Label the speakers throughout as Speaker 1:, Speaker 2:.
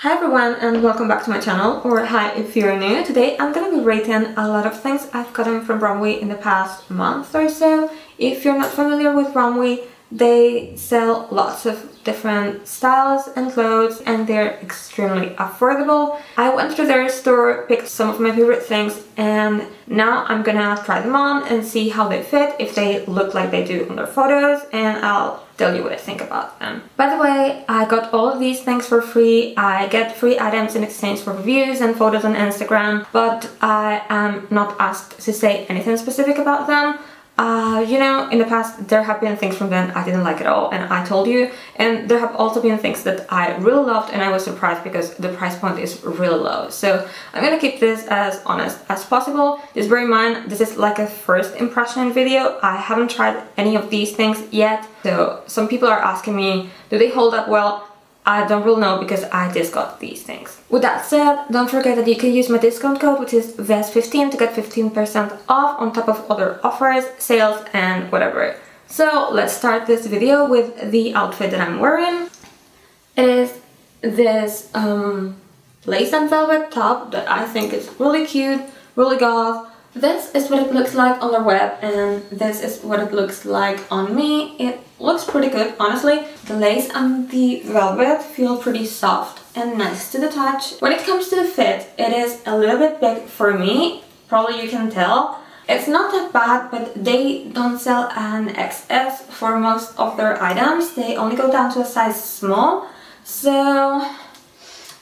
Speaker 1: Hi everyone and welcome back to my channel, or hi if you're new. Today I'm gonna be rating a lot of things I've gotten from ROMWE in the past month or so. If you're not familiar with ROMWE, they sell lots of different styles and clothes and they're extremely affordable. I went to their store, picked some of my favorite things, and now I'm gonna try them on and see how they fit, if they look like they do on their photos, and I'll tell you what I think about them. By the way, I got all of these things for free. I get free items in exchange for reviews and photos on Instagram, but I am not asked to say anything specific about them. You know, in the past there have been things from them I didn't like at all, and I told you, and there have also been things that I really loved and I was surprised because the price point is really low. So I'm gonna keep this as honest as possible. Just bear in mind, this is like a first impression video. I haven't tried any of these things yet, so some people are asking me, do they hold up well? I don't really know because I just got these things. With that said, don't forget that you can use my discount code, which is VES15, to get 15% off on top of other offers, sales, and whatever. So let's start this video with the outfit that I'm wearing. It is this lace and velvet top that I think is really cute, really goth. This is what it looks like on the web, and this is what it looks like on me. It looks pretty good, honestly. The lace and the velvet feel pretty soft and nice to the touch. When it comes to the fit, it is a little bit big for me. Probably you can tell. It's not that bad, but they don't sell an XS for most of their items. They only go down to a size small. So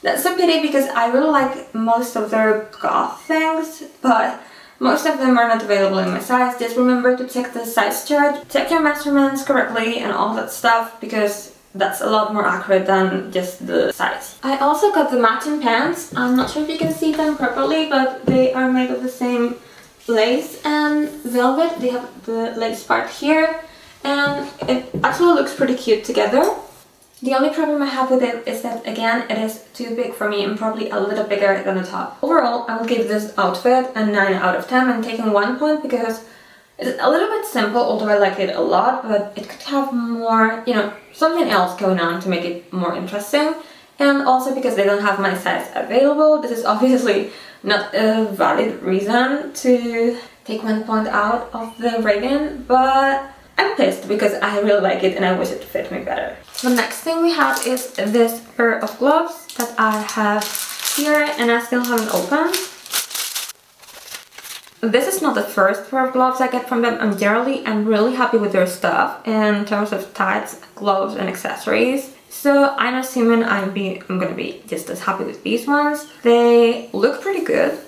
Speaker 1: that's a pity because I really like most of their goth things, but most of them are not available in my size. Just remember to check the size chart, check your measurements correctly and all that stuff, because that's a lot more accurate than just the size. I also got the matching pants. I'm not sure if you can see them properly, but they are made of the same lace and velvet. They have the lace part here, and it actually looks pretty cute together. The only problem I have with it is that, again, it is too big for me and probably a little bigger than the top. Overall, I will give this outfit a 9 out of 10. I'm taking 1 point because it's a little bit simple, although I like it a lot, but it could have more, you know, something else going on to make it more interesting. And also because they don't have my size available. This is obviously not a valid reason to take 1 point out of the rating, but I'm pissed because I really like it and I wish it fit me better. The next thing we have is this pair of gloves that I have here and I still haven't opened. This is not the first pair of gloves I get from them, and generally I'm really happy with their stuff in terms of tights, gloves and accessories. So I'm assuming I'm gonna be just as happy with these ones. They look pretty good,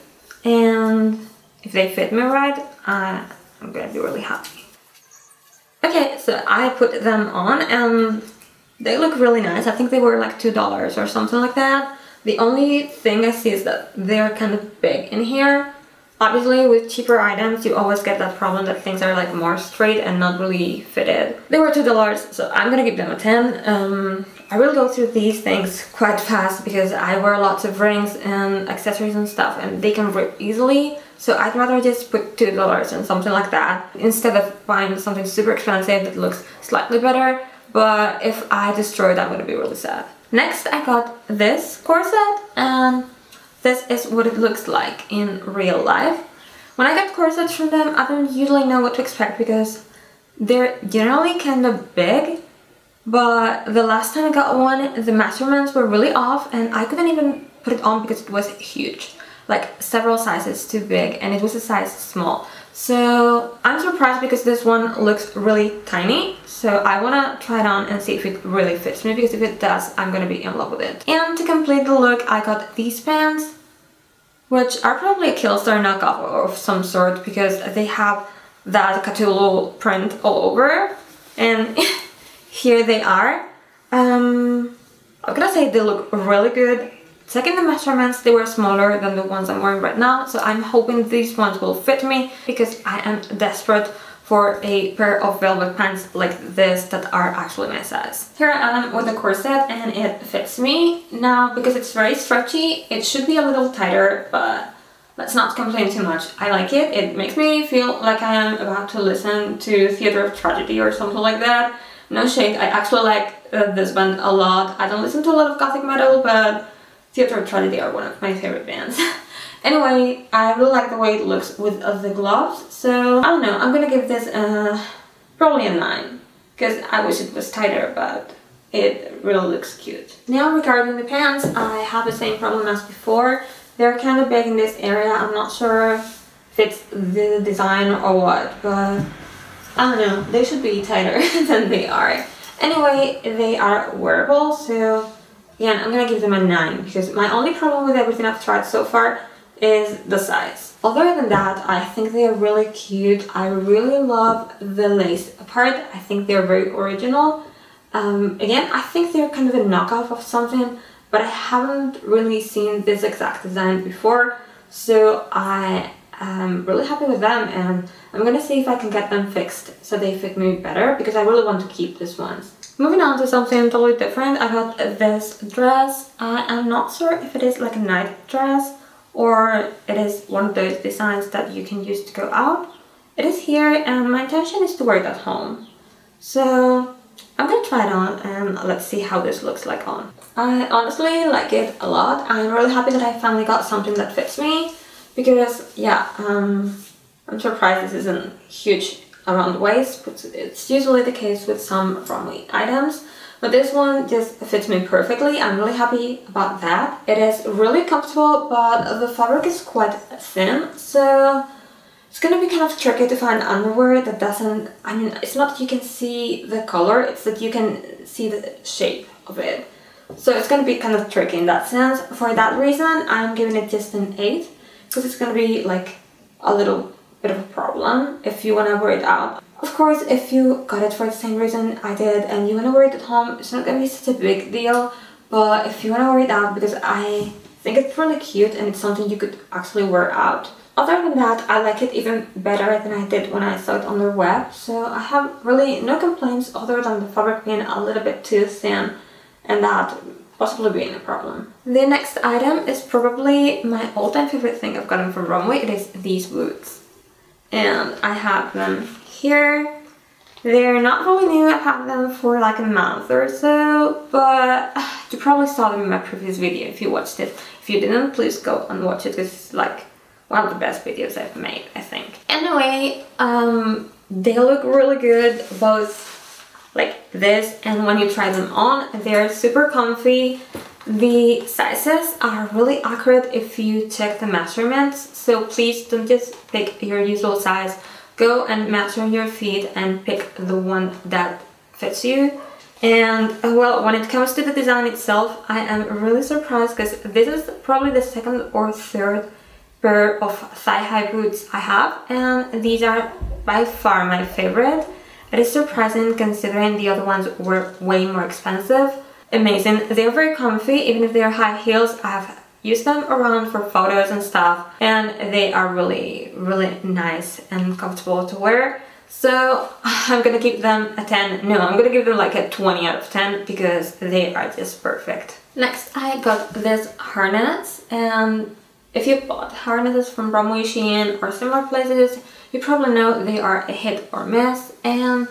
Speaker 1: and if they fit me right, I'm gonna be really happy. Okay, so I put them on and they look really nice. I think they were like $2 or something like that. The only thing I see is that they're kind of big in here. Obviously, with cheaper items, you always get that problem that things are like more straight and not really fitted. They were $2, so I'm gonna give them a 10. I will go through these things quite fast because I wear lots of rings and accessories and stuff and they can rip easily. So I'd rather just put $2 on something like that instead of buying something super expensive that looks slightly better. But if I destroy it, I'm gonna be really sad. Next, I got this corset, and this is what it looks like in real life. When I get corsets from them, I don't usually know what to expect because they're generally kind of big. But the last time I got one, the measurements were really off and I couldn't even put it on because it was huge. Like several sizes too big, and it was a size small. So I'm surprised because this one looks really tiny. So I wanna try it on and see if it really fits me, because if it does, I'm gonna be in love with it. And to complete the look, I got these pants, which are probably a KILLSTAR knockoff of some sort because they have that Cthulhu print all over. And here they are. I'm gonna say they look really good. Checking the measurements, they were smaller than the ones I'm wearing right now, so I'm hoping these ones will fit me because I am desperate for a pair of velvet pants like this that are actually my size. Here I am with the corset and it fits me. Now, because it's very stretchy, it should be a little tighter, but let's not complain too much. I like it. It makes me feel like I am about to listen to Theater of Tragedy or something like that. No shade, I actually like this band a lot. I don't listen to a lot of gothic metal, but Theater Tragedy are one of my favorite bands. Anyway, I really like the way it looks with the gloves, so I don't know, I'm gonna give this probably a 9, because I wish it was tighter, but it really looks cute. Now regarding the pants, I have the same problem as before. They're kind of big in this area. I'm not sure if it's the design or what, but I don't know, they should be tighter than they are. Anyway, they are wearable, so again, I'm gonna give them a 9, because my only problem with everything I've tried so far is the size. Other than that, I think they are really cute. I really love the lace part. I think they're very original. Again, I think they're kind of a knockoff of something, but I haven't really seen this exact design before, so I am really happy with them, and I'm gonna see if I can get them fixed so they fit me better, because I really want to keep these ones. Moving on to something totally different, I got this dress. I am not sure if it is like a night dress or it is one of those designs that you can use to go out. It is here, and my intention is to wear it at home. So I'm gonna try it on and let's see how this looks like on. I honestly like it a lot. I'm really happy that I finally got something that fits me, because yeah, I'm surprised this isn't huge around the waist, but it's usually the case with some ROMWE items. But this one just fits me perfectly. I'm really happy about that. It is really comfortable, but the fabric is quite thin, so it's gonna be kind of tricky to find underwear that doesn't, I mean, it's not that you can see the color, it's that you can see the shape of it. So it's gonna be kind of tricky in that sense. For that reason, I'm giving it just an 8, because it's gonna be like a little bit of a problem if you wanna wear it out. Of course, if you got it for the same reason I did and you wanna wear it at home, it's not gonna be such a big deal. But if you wanna wear it out, because I think it's really cute and it's something you could actually wear out. Other than that, I like it even better than I did when I saw it on the web. So I have really no complaints other than the fabric being a little bit too thin and that possibly being a problem. The next item is probably my all-time favorite thing I've gotten from ROMWE. It is these boots. And I have them here. They're not really new. I've had them for like a month or so, but you probably saw them in my previous video if you watched it. If you didn't, please go and watch it, because it's like one of the best videos I've made, I think. Anyway, they look really good, both like this and when you try them on. They're super comfy. The sizes are really accurate if you check the measurements, so please don't just pick your usual size. Go and measure your feet and pick the one that fits you. And well, when it comes to the design itself, I am really surprised, because this is probably the second or third pair of thigh-high boots I have, and these are by far my favorite. It is surprising considering the other ones were way more expensive. Amazing. They're very comfy, even if they're high heels. I've used them around for photos and stuff, and they are really, really nice and comfortable to wear. So I'm gonna give them a 10. No, I'm gonna give them like a 20 out of 10, because they are just perfect. Next, I got this harness, and if you bought harnesses from ROMWE, Shein, or similar places, you probably know they are a hit or miss, and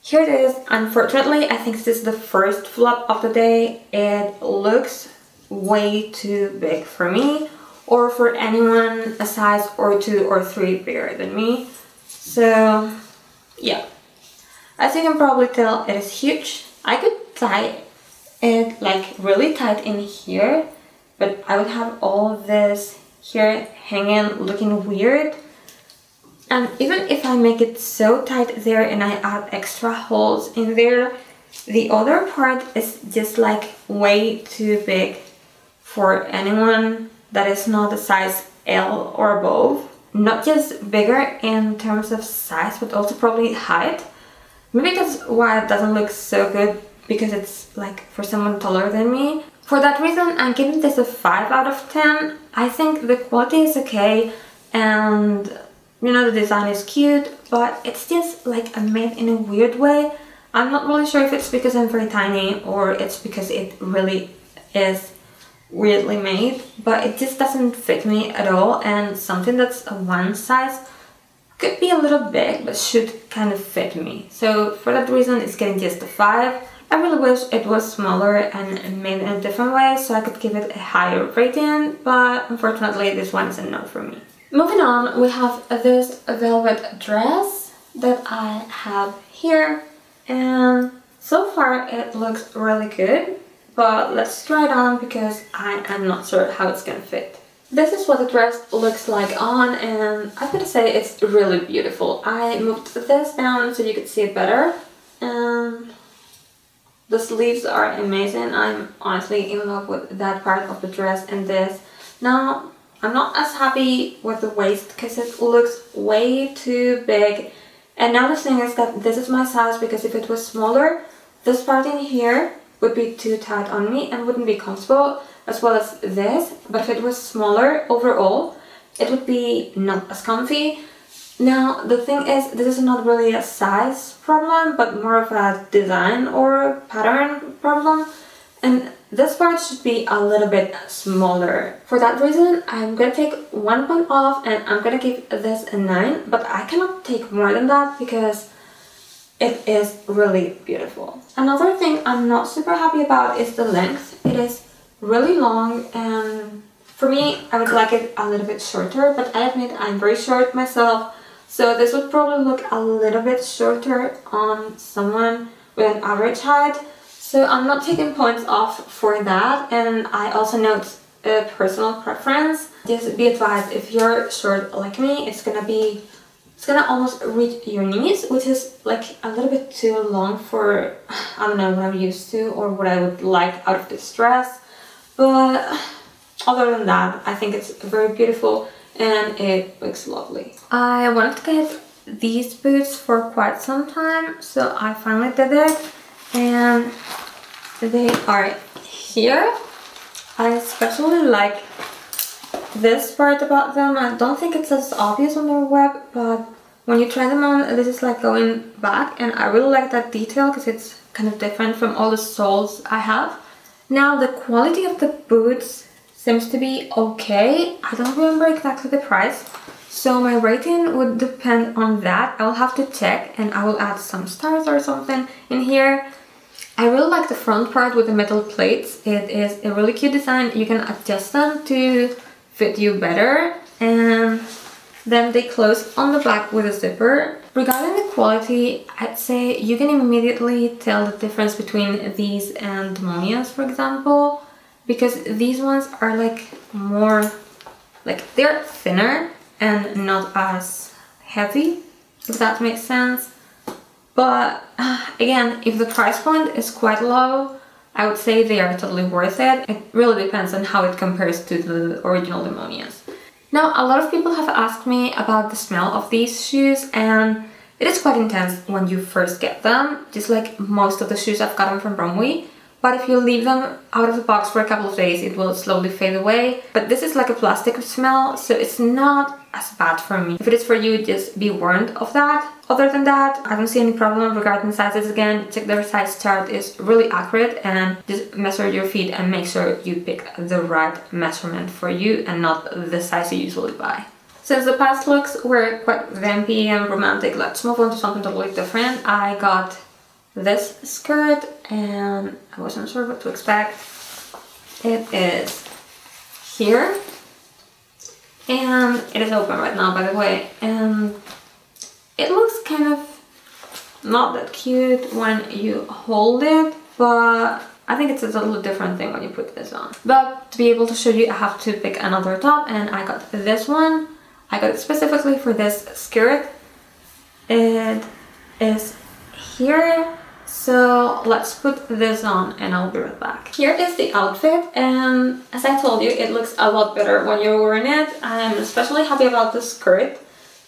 Speaker 1: here it is. Unfortunately, I think this is the first flop of the day. It looks way too big for me, or for anyone a size or 2 or 3 bigger than me. So yeah, as you can probably tell, it is huge. I could tie it like really tight in here, but I would have all of this here hanging, looking weird. And even if I make it so tight there and I add extra holes in there, the other part is just like way too big for anyone that is not a size L or above. Not just bigger in terms of size, but also probably height. Maybe that's why it doesn't look so good, because it's like for someone taller than me. For that reason, I'm giving this a 5 out of 10. I think the quality is okay, and you know, the design is cute, but it's just like made in a weird way. I'm not really sure if it's because I'm very tiny or it's because it really is weirdly made, but it just doesn't fit me at all, and something that's a 1 size could be a little big but should kind of fit me. So for that reason, it's getting just a 5. I really wish it was smaller and made in a different way so I could give it a higher rating, but unfortunately this one is a no for me. Moving on, we have this velvet dress that I have here, and so far it looks really good, but let's try it on because I am not sure how it's gonna fit. This is what the dress looks like on, and I'm gonna say it's really beautiful. I moved this down so you could see it better, and the sleeves are amazing. I'm honestly in love with that part of the dress and this. Now, I'm not as happy with the waist because it looks way too big. And now the thing is that this is my size, because if it was smaller, this part in here would be too tight on me and wouldn't be comfortable, as well as this. But if it was smaller overall, it would be not as comfy. Now the thing is, this is not really a size problem, but more of a design or pattern problem, and this part should be a little bit smaller. For that reason, I'm gonna take 1 point off and I'm gonna give this a 9, but I cannot take more than that because it is really beautiful. Another thing I'm not super happy about is the length. It is really long, and for me, I would like it a little bit shorter, but I admit I'm very short myself, so this would probably look a little bit shorter on someone with an average height. So I'm not taking points off for that, and I also note a personal preference. Just be advised, if you're short like me, it's gonna almost reach your knees, which is like a little bit too long for, I don't know, what I'm used to or what I would like out of this dress. But other than that, I think it's very beautiful and it looks lovely. I wanted to get these boots for quite some time, so I finally did it, and they are here. I especially like this part about them. I don't think it's as obvious on their web, but when you try them on, this is like going back, and I really like that detail because it's kind of different from all the soles I have. Now the quality of the boots seems to be okay. I don't remember exactly the price, so my rating would depend on that. I'll have to check and I will add some stars or something in here. I really like the front part with the metal plates. It is a really cute design. You can adjust them to fit you better, and then they close on the back with a zipper. Regarding the quality, I'd say you can immediately tell the difference between these and Demonias, for example, because these ones are like more, like they're thinner and not as heavy, if that makes sense. But again, if the price point is quite low, I would say they are totally worth it. It really depends on how it compares to the original Demonias. Now, a lot of people have asked me about the smell of these shoes, and it is quite intense when you first get them, just like most of the shoes I've gotten from ROMWE'S. But if you leave them out of the box for a couple of days, it will slowly fade away. But this is like a plastic smell, so it's not as bad for me. If it is for you, just be warned of that. Other than that, I don't see any problem regarding sizes. Again, check their size chart, is really accurate, and just measure your feet and make sure you pick the right measurement for you and not the size you usually buy. Since the past looks were quite vampy and romantic, let's move on to something totally different. I got this skirt and I wasn't sure what to expect. It is here and it is open right now, by the way, and it looks kind of not that cute when you hold it, but I think it's a totally different thing when you put this on. But to be able to show you, I have to pick another top, and I got this one. I got it specifically for this skirt. It is here. So let's put this on and I'll be right back. Here is the outfit, and as I told you, it looks a lot better when you're wearing it. I'm especially happy about the skirt.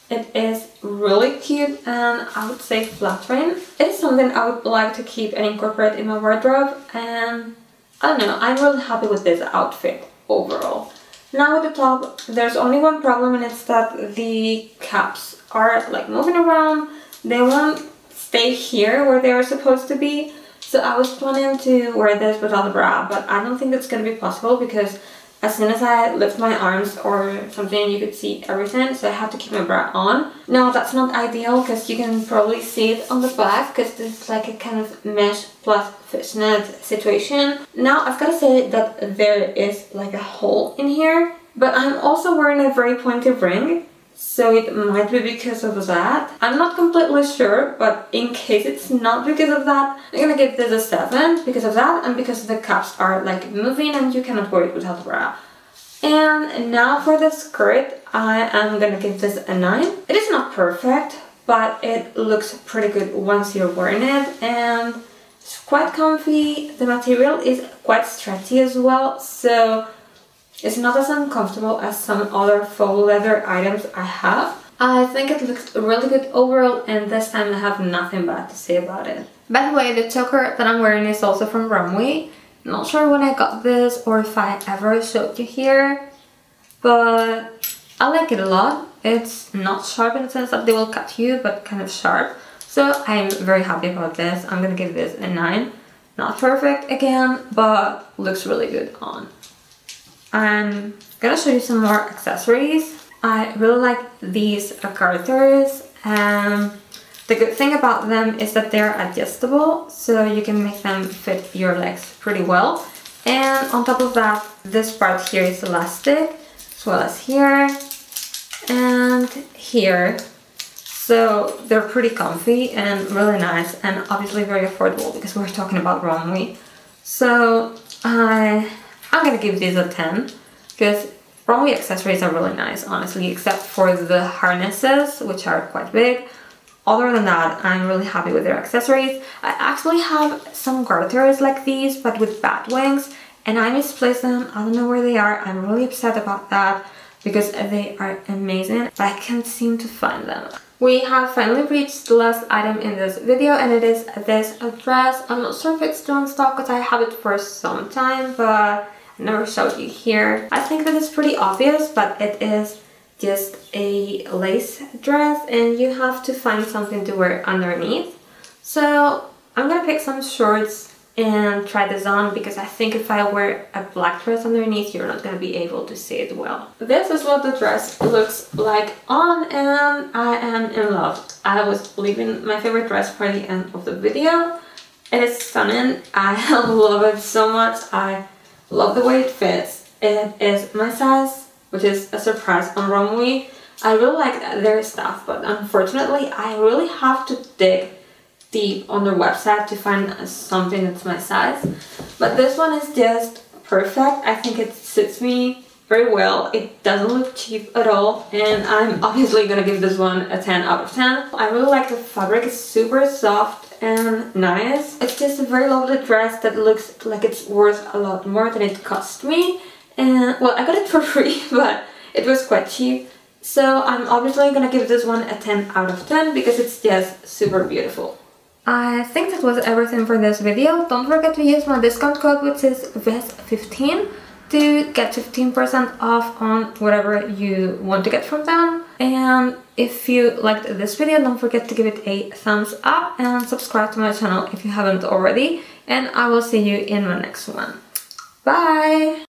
Speaker 1: It is really cute and I would say flattering. It is something I would like to keep and incorporate in my wardrobe, and I don't know, I'm really happy with this outfit overall. Now with the top, there's only one problem, and it's that the caps are like moving around. They won't stay here where they are supposed to be. So I was planning to wear this without a bra, but I don't think it's gonna be possible because as soon as I lift my arms or something, you could see everything, so I have to keep my bra on. Now that's not ideal because you can probably see it on the back because this is like a kind of mesh plus fishnet situation. Now I've got to say that there is like a hole in here, but I'm also wearing a very pointy ring, so it might be because of that. I'm not completely sure, but in case it's not because of that, I'm gonna give this a 7 because of that and because the cups are like moving and you cannot wear it without a bra. And now for the skirt, I am gonna give this a 9. It is not perfect, but it looks pretty good once you're wearing it, and it's quite comfy. The material is quite stretchy as well, so it's not as uncomfortable as some other faux leather items I have. I think it looks really good overall, and this time I have nothing bad to say about it. By the way, the choker that I'm wearing is also from ROMWE'S. Not sure when I got this or if I ever showed you here, but I like it a lot. It's not sharp in the sense that they will cut you, but kind of sharp. So I'm very happy about this. I'm gonna give this a 9. Not perfect again, but looks really good on. I'm gonna show you some more accessories. I really like these garters. The good thing about them is that they're adjustable, so you can make them fit your legs pretty well. And on top of that, this part here is elastic, as well as here and here. So they're pretty comfy and really nice, and obviously very affordable because we're talking about ROMWE'S. So I'm gonna give these a 10 because ROMWE'S accessories are really nice, honestly, except for the harnesses, which are quite big. Other than that, I'm really happy with their accessories. I actually have some garters like these, but with bat wings, and I misplaced them. I don't know where they are. I'm really upset about that because they are amazing, but I can't seem to find them. We have finally reached the last item in this video, and it is this dress. I'm not sure if it's still in stock because I have it for some time, but I never showed you here. I think that it's pretty obvious, but it is just a lace dress and you have to find something to wear underneath. So I'm gonna pick some shorts and try this on because I think if I wear a black dress underneath, you're not gonna be able to see it well. This is what the dress looks like on, and I am in love. I was leaving my favorite dress for the end of the video. It is stunning. I love it so much. I love the way it fits. It is my size, which is a surprise on ROMWE'S. I really like their stuff, but unfortunately I really have to dig deep on their website to find something that's my size. But this one is just perfect. I think it suits me very well. It doesn't look cheap at all, and I'm obviously gonna give this one a 10 out of 10. I really like the fabric. It's super soft and nice. It's just a very lovely dress that looks like it's worth a lot more than it cost me. And well, I got it for free, but it was quite cheap. So I'm obviously gonna give this one a 10 out of 10 because it's just super beautiful. I think that was everything for this video. Don't forget to use my discount code, which is VES15, to get 15% off on whatever you want to get from them. And if you liked this video, don't forget to give it a thumbs up and subscribe to my channel if you haven't already. And I will see you in my next one. Bye!